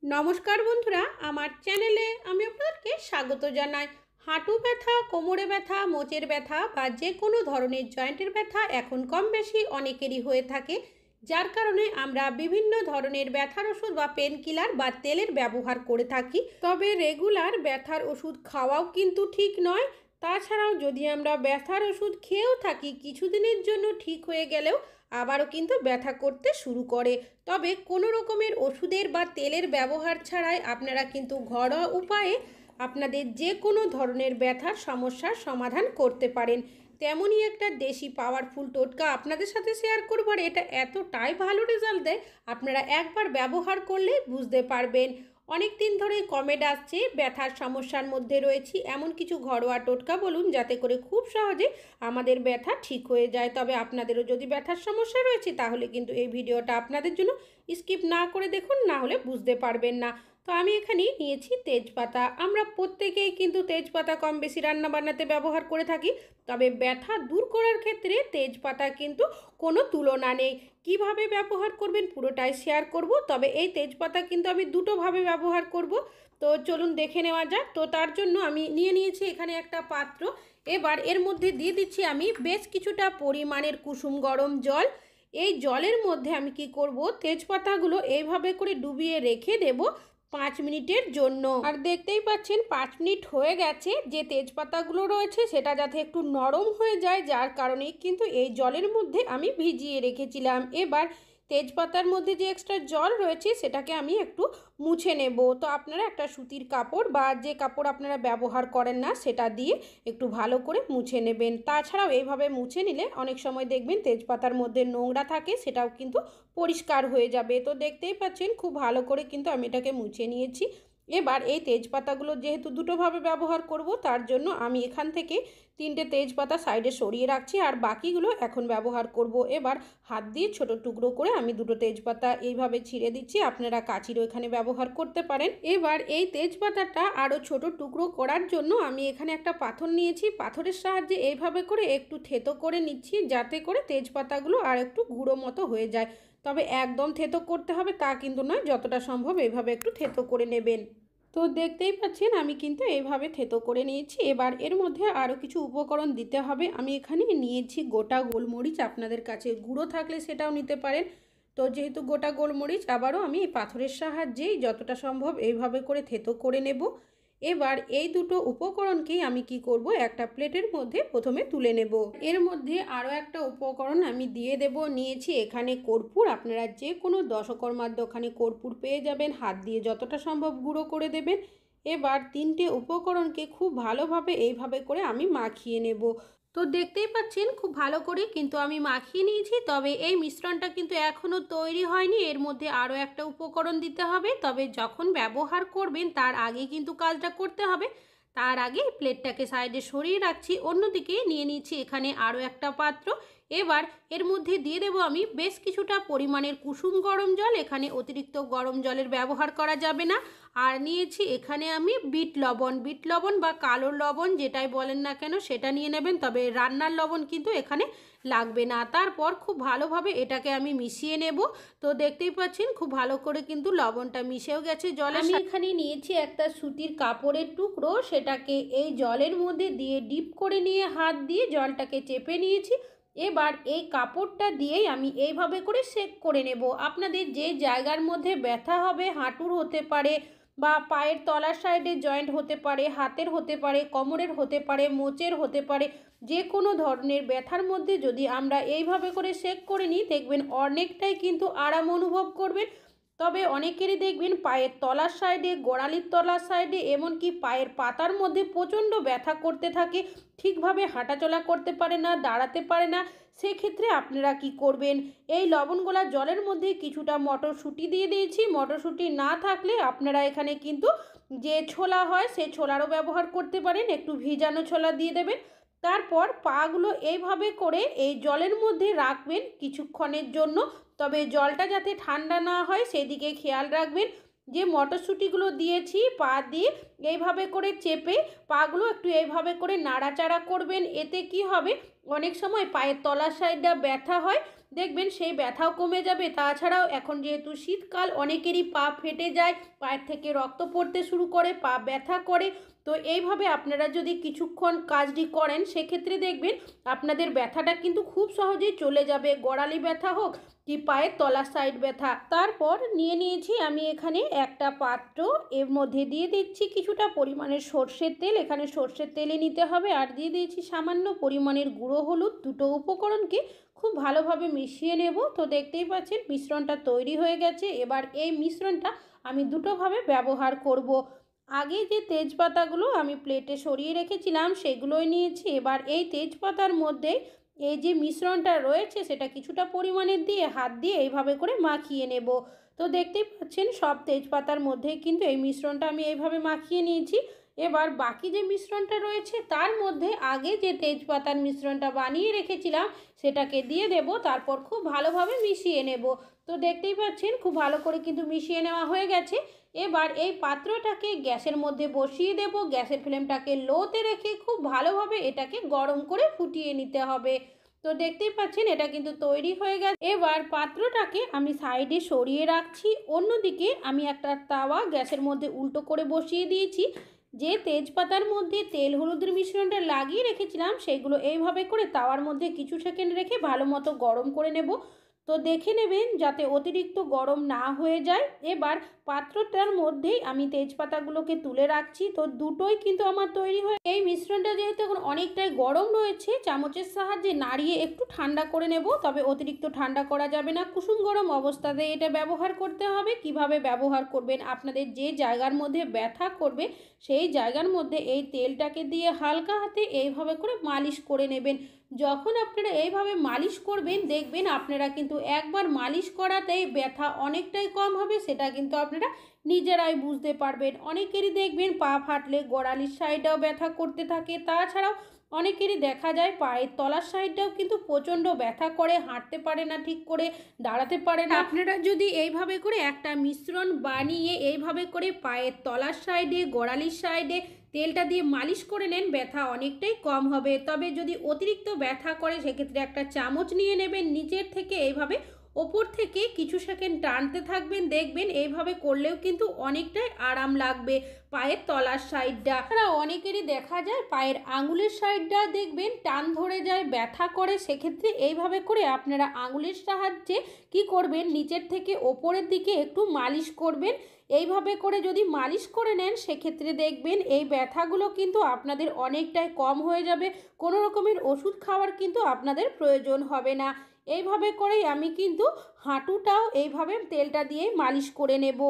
নমস্কার বন্ধুরা, আমার চ্যানেলে আমি আপনাদেরকে স্বাগত জানাই। হাঁটু ব্যথা, কোমরে ব্যথা, মোচের ব্যথা বা যে কোনো ধরনের জয়েন্টের ব্যথা এখন কম বেশি অনেকেরই হয়ে থাকে, যার কারণে আমরা বিভিন্ন ধরনের ব্যথার ওষুধ বা পেন কিলার বা তেলের ব্যবহার করে থাকি। তবে রেগুলার ব্যথার ওষুধ খাওয়াও কিন্তু ঠিক নয়। তাছাড়াও যদি আমরা ব্যথার ওষুধ খেয়েও থাকি, কিছুদিনের জন্য ঠিক হয়ে গেলেও আবারও কিন্তু ব্যথা করতে শুরু করে। তবে কোনো রকমের ওষুধের বা তেলের ব্যবহার ছাড়াই আপনারা কিন্তু ঘরোয়া উপায়ে আপনাদের যে কোনো ধরনের ব্যথার সমস্যার সমাধান করতে পারেন। তেমনই একটা দেশি পাওয়ারফুল টোটকা আপনাদের সাথে শেয়ার করব, আর এটা এতটাই ভালো রেজাল্ট দেয়, আপনারা একবার ব্যবহার করলেই বুঝতে পারবেন। অনেক দিন ধরে কমেন্ট আসছে ব্যথার সমস্যার মধ্যে রয়েছি, এমন কিছু ঘরোয়া টোটকা বলুন যাতে করে খুব সহজে আমাদের ব্যথা ঠিক হয়ে যায়। তবে আপনাদেরও যদি ব্যথার সমস্যা রয়েছে তাহলে কিন্তু এই ভিডিওটা আপনাদের জন্য স্কিপ না করে দেখুন, না হলে বুঝতে পারবেন না। তো আমি এখানে নিয়েছি তেজপাতা। আমরা প্রত্যেকেই কিন্তু তেজপাতা কম বেশি রান্না বান্নাতে ব্যবহার করে থাকি, তবে ব্যথা দূর করার ক্ষেত্রে তেজপাতা কিন্তু কোনো তুলনা নেই। কিভাবে ব্যবহার করবেন পুরোটাই শেয়ার করব। তবে এই তেজপাতা কিন্তু আমি দুটোভাবে ব্যবহার করব, তো চলুন দেখে নেওয়া যাক। তো তার জন্য আমি নিয়ে নিয়েছি এখানে একটা পাত্র। এবার এর মধ্যে দিয়ে দিচ্ছি আমি বেশ কিছুটা পরিমাণের কুসুম গরম জল। এই জলের মধ্যে আমি কি করব, তেজপাতাগুলো এইভাবে করে ডুবিয়ে রেখে দেব 5 মিনিটের জন্য। আর দেখতেই পাচ্ছেন 5 মিনিট হয়ে গেছে। যে তেজপাতাগুলো রয়েছে সেটা যাতে একটু নরম হয়ে যায়, যার কারণেই কিন্তু এই জলের মধ্যে আমি ভিজিয়ে রেখেছিলাম। এবার তেজপাতার মধ্যে যে এক্সট্রা জল রয়েছে সেটাকে আমি একটু মুছে নেব। তো আপনারা একটা সুতির কাপড় বা যে কাপড় আপনারা ব্যবহার করেন না সেটা দিয়ে একটু ভালো করে মুছে নেবেন। তাছাড়াও এইভাবে মুছে নিলে অনেক সময় দেখবেন তেজপাতার মধ্যে নোংরা থাকে, সেটাও কিন্তু পরিষ্কার হয়ে যাবে। তো দেখতেই পাচ্ছেন খুব ভালো করে কিন্তু আমি এটাকে মুছে নিয়েছি। এবার এই তেজপাতাগুলো যেহেতু দুটোভাবে ব্যবহার করব, তার জন্য আমি এখান থেকে 3টে তেজপাতা সাইডে সরিয়ে রাখছি, আর বাকিগুলো এখন ব্যবহার করব। এবার হাত দিয়ে ছোট টুকরো করে আমি দুটো তেজপাতা এইভাবে ছিঁড়ে দিচ্ছি, আপনারা কাঁচিরও এখানে ব্যবহার করতে পারেন। এবার এই তেজপাতাটা আরও ছোট টুকরো করার জন্য আমি এখানে একটা পাথর নিয়েছি, পাথরের সাহায্যে এইভাবে করে একটু থেতো করে নিচ্ছি, যাতে করে তেজপাতাগুলো আর একটু গুঁড়ো মতো হয়ে যায়। তবে একদম থেতো করতে হবে তা কিন্তু নয়, যতটা সম্ভব এইভাবে একটু থেতো করে নেবেন। তো দেখতেই পাচ্ছেন আমি কিন্তু এইভাবে থেতো করে নিয়েছি। এবার এর মধ্যে আরও কিছু উপকরণ দিতে হবে। আমি এখানে নিয়েছি গোটা গোলমরিচ, আপনাদের কাছে গুঁড়ো থাকলে সেটাও নিতে পারেন। তো যেহেতু গোটা গোলমরিচ, আবারও আমি এই পাথরের সাহায্যেই যতটা সম্ভব এইভাবে করে থেতো করে নেব। এবার এই দুটো উপকরণকেই আমি কি করব, একটা প্লেটের মধ্যে প্রথমে তুলে নেব। এর মধ্যে আরও একটা উপকরণ আমি দিয়ে দেব। নিয়েছি এখানে কর্পূর, আপনারা যে কোনো দশকর্মার দোকানে কর্পূর পেয়ে যাবেন, হাত দিয়ে যতটা সম্ভব গুঁড়ো করে দেবেন। এবার 3টে উপকরণকে খুব ভালোভাবে এইভাবে করে আমি মাখিয়ে নেব। তো দেখতেই পাচ্ছেন খুব ভালো করে কিন্তু আমি মাখিয়ে নিয়েছি। তবে এই মিশ্রণটা কিন্তু এখনও তৈরি হয়নি, এর মধ্যে আরও একটা উপকরণ দিতে হবে। তবে যখন ব্যবহার করবেন তার আগে কিন্তু কাজটা করতে হবে। তার আগে প্লেটটাকে সাইডে সরিয়ে রাখছি, অন্যদিকে নিয়ে নিচ্ছি এখানে আরও একটা পাত্র। এবার এর মধ্যে দিয়ে দেব আমি বেশ কিছুটা পরিমাণের কুসুম গরম জল, এখানে অতিরিক্ত গরম জলের ব্যবহার করা যাবে না। আর নিয়েছি এখানে আমি বিট লবণ বা কালো লবণ যেটাই বলেন না কেন সেটা নিয়ে নেবেন, তবে রান্নার লবণ কিন্তু এখানে লাগবে না। তারপর খুব ভালোভাবে এটাকে আমি মিশিয়ে নেব। তো দেখতেই পাচ্ছেন খুব ভালো করে কিন্তু লবণটা মিশেও গেছে জলে। আমি এখানে নিয়েছি একটা সুতির কাপড়ের টুকরো, সেটাকে এই জলের মধ্যে দিয়ে ডিপ করে নিয়ে হাত দিয়ে জলটাকে চেপে নিয়েছি। এবার এই কাপড়টা দিয়েই আমি এইভাবে করে সেক করে নেব। আপনাদের যে জায়গার মধ্যে ব্যথা হবে, হাঁটুর হতে পারে বা পায়ের তলার সাইডে জয়েন্ট হতে পারে, হাতের হতে পারে, কোমরের হতে পারে, মোচের হতে পারে, যে কোনো ধরনের ব্যথার মধ্যে যদি আমরা এইভাবে করে সেক করে নিই, দেখবেন অনেকটাই কিন্তু আরাম অনুভব করবেন। তবে অনেকেরই দেখবেন পায়ের তলার সাইডে, গোড়ালির তলার সাইডে, এমনকি পায়ের পাতার মধ্যে প্রচণ্ড ব্যথা করতে থাকে, ঠিকভাবে হাঁটাচলা করতে পারে না, দাঁড়াতে পারে না। সেক্ষেত্রে আপনারা কি করবেন, এই লবণগোলা জলের মধ্যে কিছুটা মটরশুঁটি দিয়ে দিয়েছি। মটরশুঁটি না থাকলে আপনারা এখানে কিন্তু যে ছোলা হয় সেই ছোলারও ব্যবহার করতে পারেন, একটু ভিজানো ছোলা দিয়ে দেবেন। তারপর পাগুলো এইভাবে করে এই জলের মধ্যে রাখবেন কিছুক্ষণের জন্য। তবে জলটা যাতে ঠান্ডা না হয় সেদিকে খেয়াল রাখবেন। যে মটরশুঁটিগুলো দিয়েছি পা দিয়ে এইভাবে করে চেপে পাগুলো একটু এইভাবে করে নাড়াচাড়া করবেন। এতে কি হবে, অনেক সময় পায়ের তলার সাইডটা ব্যথা হয়, দেখবেন সেই ব্যথাও কমে যাবে। তাছাড়াও এখন যেহেতু শীতকাল, অনেকেরই পা ফেটে যায়, পায়ের থেকে রক্ত পড়তে শুরু করে, পা ব্যথা করে। তো এইভাবে আপনারা যদি কিছুক্ষণ কাজটি করেন সেক্ষেত্রে দেখবেন আপনাদের ব্যথাটা কিন্তু খুব সহজেই চলে যাবে, গোড়ালি ব্যথা হোক কি পায়ের তলার সাইড ব্যথা। তারপর নিয়ে নিয়েছি আমি এখানে একটা পাত্র, এর মধ্যে দিয়ে দিচ্ছি কিছুটা পরিমাণের সর্ষের তেল, এখানে সর্ষের তেলে নিতে হবে, আর দিয়ে দিয়েছি সামান্য পরিমাণের গুঁড়ো হলুদ। দুটো উপকরণকে খুব ভালোভাবে মিশিয়ে নেব। তো দেখতেই পাচ্ছেন মিশ্রণটা তৈরি হয়ে গেছে। এবার এই মিশ্রণটা আমি দুটোভাবে ব্যবহার করব। আগে যে তেজপাতাগুলো আমি প্লেটে সরিয়ে রেখেছিলাম সেগুলোই নিয়েছি। এবার এই তেজপাতার মধ্যে এই যে মিশ্রণটা রয়েছে সেটা কিছুটা পরিমাণে দিয়ে হাত দিয়ে এইভাবে করে মাখিয়ে নেব। তো দেখতেই পাচ্ছেন সব তেজপাতার মধ্যে কিন্তু এই মিশ্রণটা আমি এইভাবে মাখিয়ে নিয়েছি। এবার বাকি যে মিশ্রণটা রয়েছে তার মধ্যে আগে যে তেজপাতার মিশ্রণটা বানিয়ে রেখেছিলাম সেটাকে দিয়ে দেব, তারপর খুব ভালোভাবে মিশিয়ে নেব। তো দেখতেই পাচ্ছেন খুব ভালো করে কিন্তু মিশিয়ে নেওয়া হয়ে গেছে। এবার এই পাত্রটাকে গ্যাসের মধ্যে বসিয়ে দেব, গ্যাসের ফ্লেমটাকে লোতে রেখে খুব ভালোভাবে এটাকে গরম করে ফুটিয়ে নিতে হবে। তো দেখতেই পাচ্ছেন এটা কিন্তু তৈরি হয়ে গেছে। এবার পাত্রটাকে আমি সাইডে সরিয়ে রাখছি। অন্যদিকে আমি একটা তাওয়া গ্যাসের মধ্যে উল্টো করে বসিয়ে দিয়েছি। যে তেজপাতার মধ্যে তেল হলুদের মিশ্রণটা লাগিয়ে রেখেছিলাম সেগুলো এইভাবে করে তাওয়ার মধ্যে কিছু সেকেন্ড রেখে ভালো মতো গরম করে নেব। তো দেখে নেবেন যাতে অতিরিক্ত গরম না হয়ে যায়। এবার পাত্রটার মধ্যেই আমি তেজপাতাগুলোকে তুলে রাখছি। তো দুটোই কিন্তু আমার তৈরি হয়ে, এই মিশ্রণটা যেহেতু এখন অনেকটাই গরম রয়েছে, চামচের সাহায্যে নাড়িয়ে একটু ঠান্ডা করে নেব। তবে অতিরিক্ত ঠান্ডা করা যাবে না, কুসুম গরম অবস্থাতে এটা ব্যবহার করতে হবে। কিভাবে ব্যবহার করবেন, আপনাদের যে জায়গার মধ্যে ব্যথা করবে সেই জায়গার মধ্যে এই তেলটাকে দিয়ে হালকা হাতে এইভাবে করে মালিশ করে নেবেন। যখন আপনারা এইভাবে মালিশ করবেন দেখবেন আপনারা কিন্তু একবার মালিশ করাতেই ব্যথা অনেকটাই কম হবে, সেটা কিন্তু আপনারা নিজেরাই বুঝতে পারবেন। অনেকেরই দেখবেন পা ফাটলে গোড়ালির সাইডটাও ব্যথা করতে থাকে। তাছাড়াও অনেকেরই দেখা যায় পায়ের তলার সাইডটাও কিন্তু প্রচণ্ড ব্যথা করে, হাঁটতে পারে না ঠিক করে, দাঁড়াতে পারে না। আপনারা যদি এইভাবে করে একটা মিশ্রণ বানিয়ে এইভাবে করে পায়ের তলার সাইডে, গোড়ালির সাইডে তেলটা দিয়ে মালিশ করে নেন, ব্যথা অনেকটাই কম হবে। তবে যদি অতিরিক্ত ব্যথা করে সেক্ষেত্রে একটা চামচ নিয়ে নেবেন, নিচের থেকে এইভাবে ওপর থেকে কিছু সেকেন্ড টানতে থাকবেন, দেখবেন এইভাবে করলেও কিন্তু অনেকটাই আরাম লাগবে পায়ের তলার সাইডটা। তারা অনেকেরই দেখা যায় পায়ের আঙুলের সাইডটা দেখবেন টান ধরে যায়, ব্যথা করে। সেক্ষেত্রে এইভাবে করে আপনারা আঙুলের সাহায্যে কি করবেন, নিচের থেকে ওপরের দিকে একটু মালিশ করবেন। এইভাবে করে যদি মালিশ করে নেন সেক্ষেত্রে দেখবেন এই ব্যথাগুলো কিন্তু আপনাদের অনেকটাই কম হয়ে যাবে। কোনো রকমের ওষুধ খাওয়ার কিন্তু আপনাদের প্রয়োজন হবে না। এইভাবে করেই আমি কিন্তু হাঁটুটাও এইভাবে তেলটা দিয়ে মালিশ করে নেব।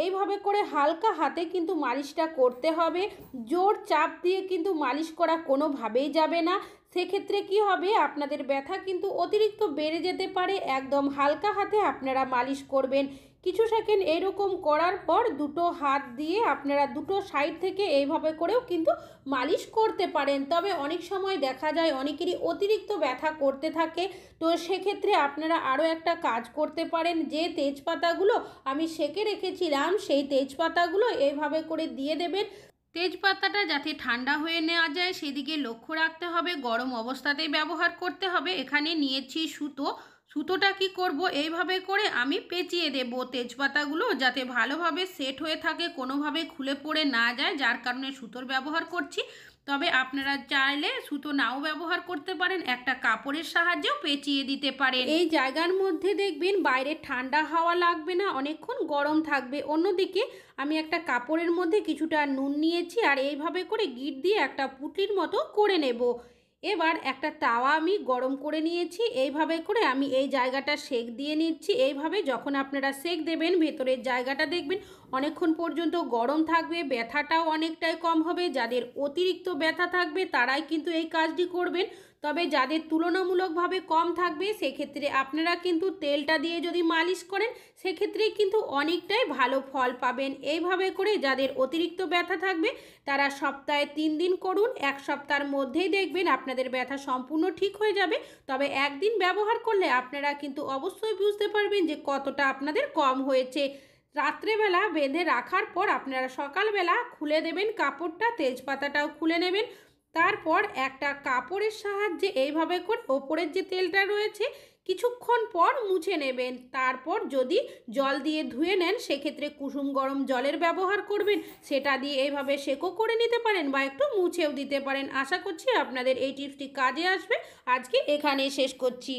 এইভাবে করে হালকা হাতে কিন্তু মালিশটা করতে হবে, জোর চাপ দিয়ে কিন্তু মালিশ করা কোনোভাবেই যাবে না। সেক্ষেত্রে কি হবে, আপনাদের ব্যথা কিন্তু অতিরিক্ত বেড়ে যেতে পারে। একদম হালকা হাতে আপনারা মালিশ করবেন। কিছু সেকেন্ড এইরকম করার পর দুটো হাত দিয়ে আপনারা দুটো সাইড থেকে এইভাবে করেও কিন্তু মালিশ করতে পারেন। তবে অনেক সময় দেখা যায় অনেকেরই অতিরিক্ত ব্যথা করতে থাকে। তো সেক্ষেত্রে আপনারা আরও একটা কাজ করতে পারেন, যে তেজপাতাগুলো আমি সেঁকে রেখেছিলাম সেই তেজপাতাগুলো এইভাবে করে দিয়ে দেবেন। তেজপাতাটা যাতে ঠান্ডা হয়ে নেওয়া যায় সেদিকে লক্ষ্য রাখতে হবে, গরম অবস্থাতেই ব্যবহার করতে হবে। এখানে নিয়েছি সুতো, সুতোটা কি করব, এইভাবে করে আমি পেঁচিয়ে দেব তেজপাতাগুলো যাতে ভালোভাবে সেট হয়ে থাকে, কোনোভাবে খুলে পড়ে না যায়, যার কারণে সুতোর ব্যবহার করছি। তবে আপনারা চাইলে সুতো নাও ব্যবহার করতে পারেন, একটা কাপড়ের সাহায্যেও পেঁচিয়ে দিতে পারেন। এই জায়গার মধ্যে দেখবেন বাইরে ঠান্ডা হাওয়া লাগবে না, অনেকক্ষণ গরম থাকবে। অন্যদিকে আমি একটা কাপড়ের মধ্যে কিছুটা নুন নিয়েছি আর এইভাবে করে গিট দিয়ে একটা পুঁটলির মতো করে নেব। এবার একটা তাওয়া আমি গরম করে নিয়েছি, এইভাবে করে আমি এই জায়গাটা সেঁক দিয়ে নিচ্ছি। এইভাবে যখন আপনারা সেঁক দেবেন ভেতরের জায়গাটা দেখবেন অনেকক্ষণ পর্যন্ত গরম থাকবে, ব্যথাটাও অনেকটাই কম হবে। যাদের অতিরিক্ত ব্যথা থাকবে তারাই কিন্তু এই কাজটি করবেন। তবে যাদের তুলনামূলকভাবে কম থাকবে সেক্ষেত্রে আপনারা কিন্তু তেলটা দিয়ে যদি মালিশ করেন সেক্ষেত্রে কিন্তু অনেকটাই ভালো ফল পাবেন। এইভাবে করে যাদের অতিরিক্ত ব্যথা থাকবে তারা সপ্তাহে 3 দিন করুন, এক সপ্তাহের মধ্যেই দেখবেন আপনাদের ব্যথা সম্পূর্ণ ঠিক হয়ে যাবে। তবে একদিন ব্যবহার করলে আপনারা কিন্তু অবশ্যই বুঝতে পারবেন যে কতটা আপনাদের কম হয়েছে। রাত্রেবেলা বেঁধে রাখার পর আপনারা সকালবেলা খুলে দেবেন কাপড়টা, তেজপাতাটাও খুলে নেবেন। তারপর একটা কাপড়ের সাহায্যে এইভাবে করে ওপরের যে তেলটা রয়েছে কিছুক্ষণ পর মুছে নেবেন। তারপর যদি জল দিয়ে ধুয়ে নেন সেক্ষেত্রে কুসুম গরম জলের ব্যবহার করবেন, সেটা দিয়ে এইভাবে সেঁকো করে নিতে পারেন বা একটু মুছেও দিতে পারেন। আশা করছি আপনাদের এই টিপসটি কাজে আসবে। আজকে এখানেই শেষ করছি।